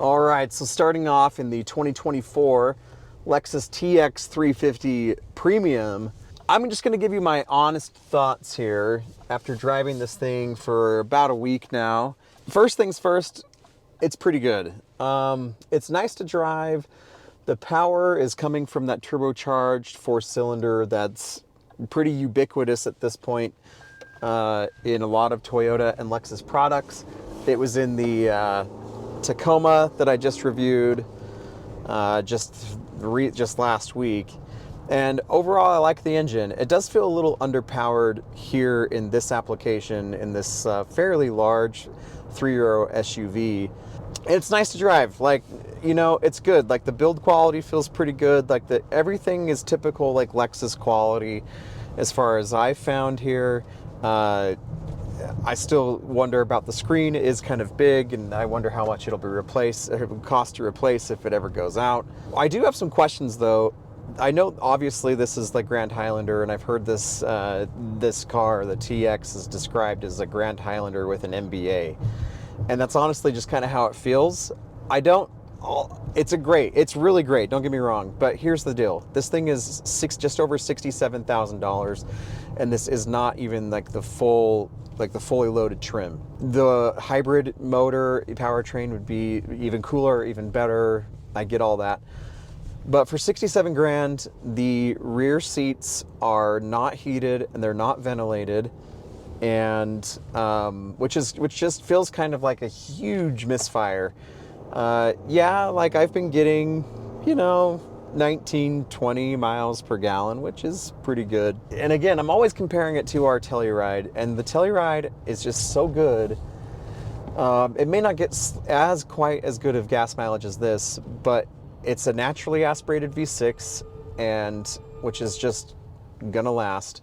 All right, so starting off in the 2024 Lexus TX 350 Premium, I'm just going to give you my honest thoughts here after driving this thing for about a week now. First things first, it's pretty good. It's nice to drive. The power is coming from that turbocharged four-cylinder that's pretty ubiquitous at this point in a lot of Toyota and Lexus products. It was in the Tacoma that I just reviewed just last week. And overall, I like the engine. It does feel a little underpowered here in this application, in this fairly large 3-row SUV. And it's nice to drive. Like, you know, it's good. Like, the build quality feels pretty good. Like, everything is typical, like, Lexus quality as far as I found here. I still wonder about the screen. It is kind of big, and I wonder how much it'll cost to replace if it ever goes out. I do have some questions, though. I know, obviously, this is the Grand Highlander, and I've heard this this car, the TX, is described as a Grand Highlander with an MBA. And that's honestly just kind of how it feels. It's really great, don't get me wrong, but here's the deal. This thing is just over $67,000, and this is not even like the fully loaded trim. The hybrid motor powertrain would be even cooler, even better. I get all that. But for 67 grand, the rear seats are not heated and they're not ventilated, and which just feels kind of like a huge misfire. Yeah, like I've been getting, 19, 20 miles per gallon, which is pretty good. And again, I'm always comparing it to our Telluride, and the Telluride is just so good. It may not get quite as good of gas mileage as this, but it's a naturally aspirated V6, and which is just gonna last.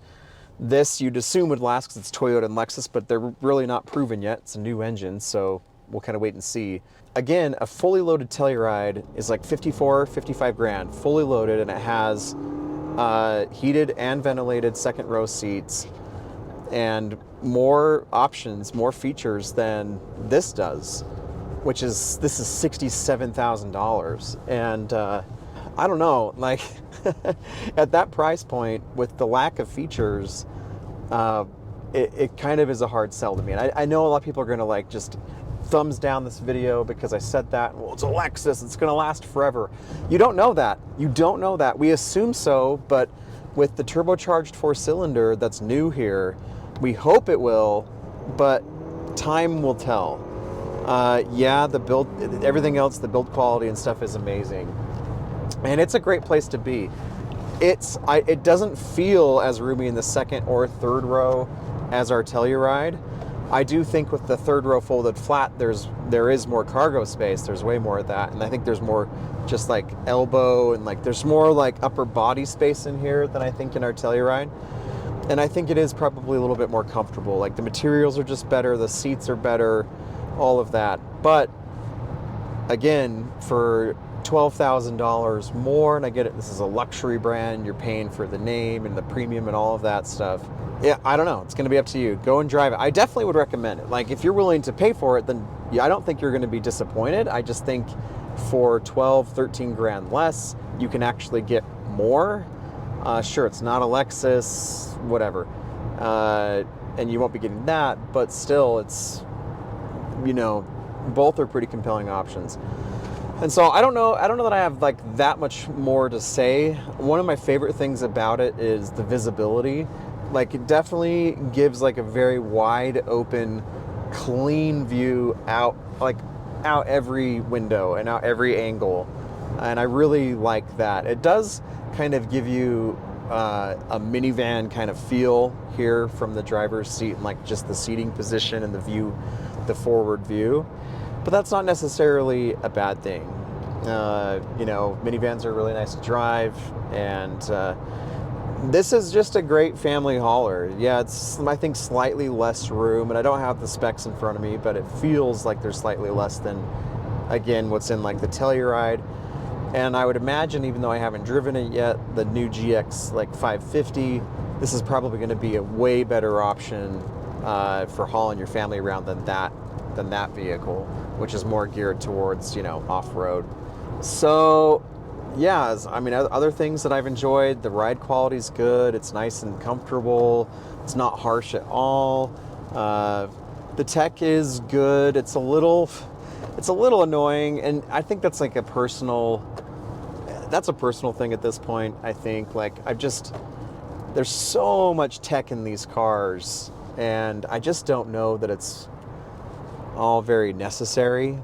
This you'd assume would last because it's Toyota and Lexus, but they're really not proven yet. It's a new engine, so we'll kind of wait and see. Again, a fully loaded Telluride is like 55 grand, fully loaded, and it has heated and ventilated second row seats and more options, more features than this does, this is $67,000. And I don't know, like at that price point with the lack of features, it kind of is a hard sell to me. And I know a lot of people are going to like just thumbs down this video because I said that. Well, it's a Lexus, it's going to last forever. You don't know that. You don't know that. We assume so, but with the turbocharged four-cylinder that's new here, we hope it will, but time will tell. Yeah, everything else, the build quality and stuff is amazing. And it's a great place to be. It doesn't feel as roomy in the second or third row as our Telluride. I do think with the third row folded flat, there is more cargo space. There's way more of that. And I think there's more just like elbow and like there's more like upper body space in here than I think in our Telluride. And I think it is probably a little bit more comfortable. Like the materials are just better, the seats are better, all of that. But again, for $12,000 more, and I get it, this is a luxury brand, you're paying for the name and the premium and all of that stuff. Yeah, I don't know, it's gonna be up to you. Go and drive it. I definitely would recommend it. Like if you're willing to pay for it, then yeah, I don't think you're gonna be disappointed. I just think for 12, 13 grand less, you can actually get more. Sure, it's not a Lexus, whatever. And you won't be getting that, but still it's, both are pretty compelling options. And so I don't know that I have like that much more to say. One of my favorite things about it is the visibility. Like it definitely gives like a very wide open, clean view out every window and out every angle. And I really like that. It does kind of give you a minivan kind of feel here from the driver's seat, and like just the seating position and the view, the forward view. But that's not necessarily a bad thing. Minivans are really nice to drive, and this is just a great family hauler. Yeah, it's, I think, slightly less room, and I don't have the specs in front of me, but it feels like there's slightly less than, again, what's in like the Telluride. And I would imagine, even though I haven't driven it yet, the new GX like 550, this is probably going to be a way better option for hauling your family around than that than that vehicle, which is more geared towards, you know, off-road. So yeah, I mean, other things that I've enjoyed, the ride quality is good. It's nice and comfortable. It's not harsh at all. The tech is good. It's a little annoying, and I think that's like a personal thing at this point. I think, like, there's so much tech in these cars, and I just don't know that it's all very necessary,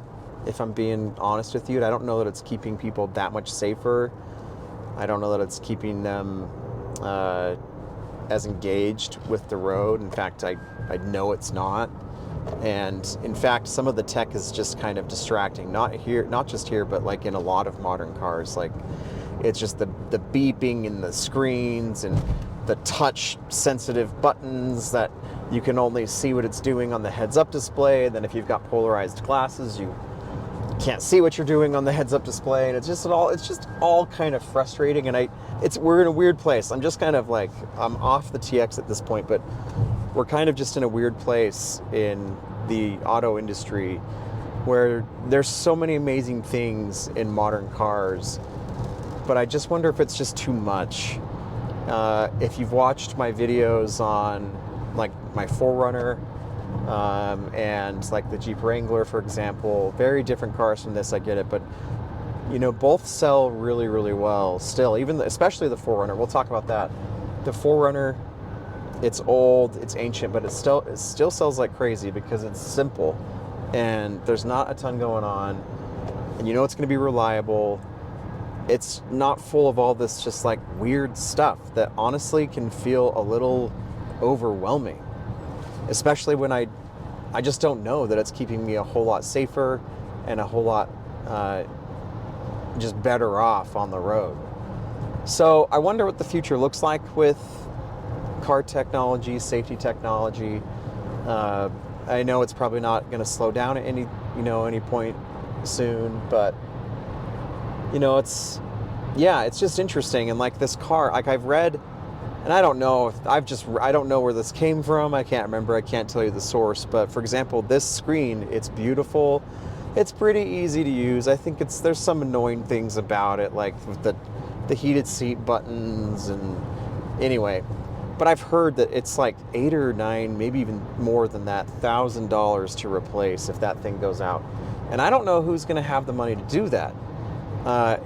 if I'm being honest with you. And I don't know that it's keeping people that much safer. I don't know that it's keeping them as engaged with the road. In fact, I know it's not. And in fact, some of the tech is just kind of distracting. Not just here, but like in a lot of modern cars. Like, it's just the beeping in the screens and the touch sensitive buttons that you can only see what it's doing on the heads-up display. And then if you've got polarized glasses, you can't see what you're doing on the heads-up display, and it's just all kind of frustrating. And we're in a weird place. I'm just kind of like, I'm off the TX at this point, but we're kind of just in a weird place in the auto industry where there's so many amazing things in modern cars, but I just wonder if it's just too much. If you've watched my videos on like my 4Runner, and like the Jeep Wrangler, for example, very different cars from this, I get it, but you know, both sell really, really well still, especially the 4Runner. We'll talk about that. The 4Runner, it's old, it's ancient, but it still sells like crazy because it's simple and there's not a ton going on, and you know it's going to be reliable. It's not full of all this just like weird stuff that honestly can feel a little overwhelming, especially when I just don't know that it's keeping me a whole lot safer and a whole lot just better off on the road. So I wonder what the future looks like with car technology, safety technology. I know it's probably not going to slow down at any point soon, but you know, it's just interesting. And like this car, like I've read, and I don't know I don't know where this came from. I can't remember. I can't tell you the source. But for example, this screen, it's beautiful. It's pretty easy to use. I think there's some annoying things about it, like the heated seat buttons, and anyway. But I've heard that it's like $8 or $9, maybe even more than that, $1,000 to replace if that thing goes out. And I don't know who's going to have the money to do that.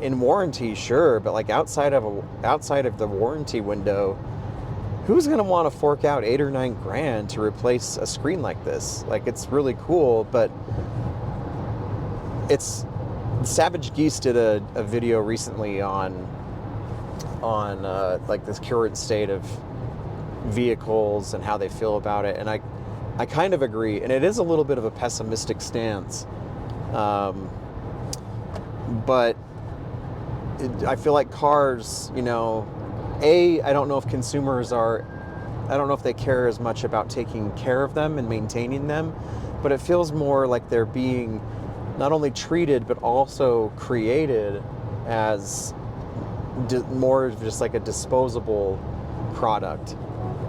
In warranty, sure, but like outside of the warranty window, who's going to want to fork out $8 or $9 grand to replace a screen like this? Like, it's really cool, but Savage Geese did a video recently on like this current state of vehicles and how they feel about it, and I kind of agree, and it is a little bit of a pessimistic stance, but I feel like cars, you know, I don't know if I don't know if they care as much about taking care of them and maintaining them, but it feels more like they're being not only treated but also created as more of just like a disposable product,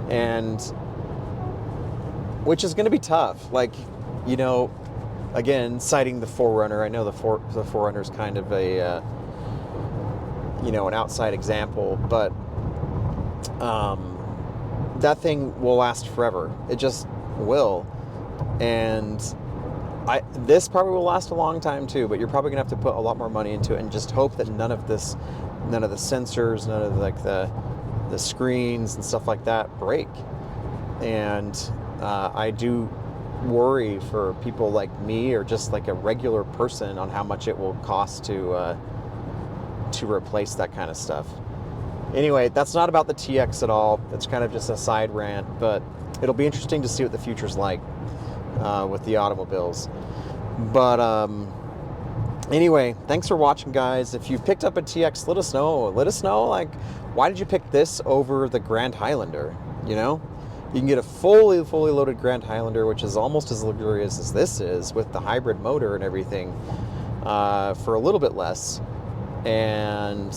and which is going to be tough. Like, you know, again, citing the 4Runner, I know the 4Runner is kind of a you know, an outside example, but that thing will last forever. It just will. And this probably will last a long time too, but you're probably gonna have to put a lot more money into it and just hope that none of the sensors, none of like the screens and stuff like that break. And I do worry for people like me, or just like a regular person, on how much it will cost to replace that kind of stuff. Anyway, that's not about the TX at all. It's kind of just a side rant, but it'll be interesting to see what the future's like with the automobiles. But anyway, thanks for watching, guys. If you've picked up a TX, let us know. Let us know, like, why did you pick this over the Grand Highlander? You know, you can get a fully loaded Grand Highlander, which is almost as luxurious as this is, with the hybrid motor and everything, for a little bit less. And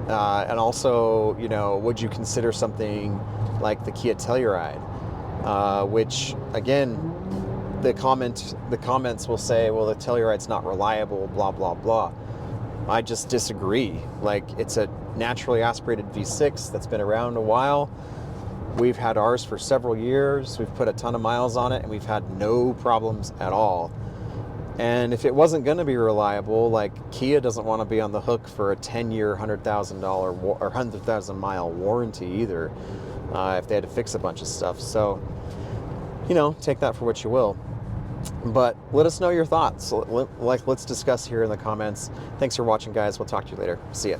also, you know, would you consider something like the Kia Telluride? which again, the comments will say, well, the Tellurite's not reliable, blah, blah, blah. I just disagree. Like, it's a naturally aspirated V6 that's been around a while. We've had ours for several years. We've put a ton of miles on it, and we've had no problems at all. And if it wasn't going to be reliable, like, Kia doesn't want to be on the hook for a 10-year, $100,000 or 100,000-mile warranty either, if they had to fix a bunch of stuff. So, you know, take that for what you will. But let us know your thoughts. Let's discuss here in the comments. Thanks for watching, guys. We'll talk to you later. See ya.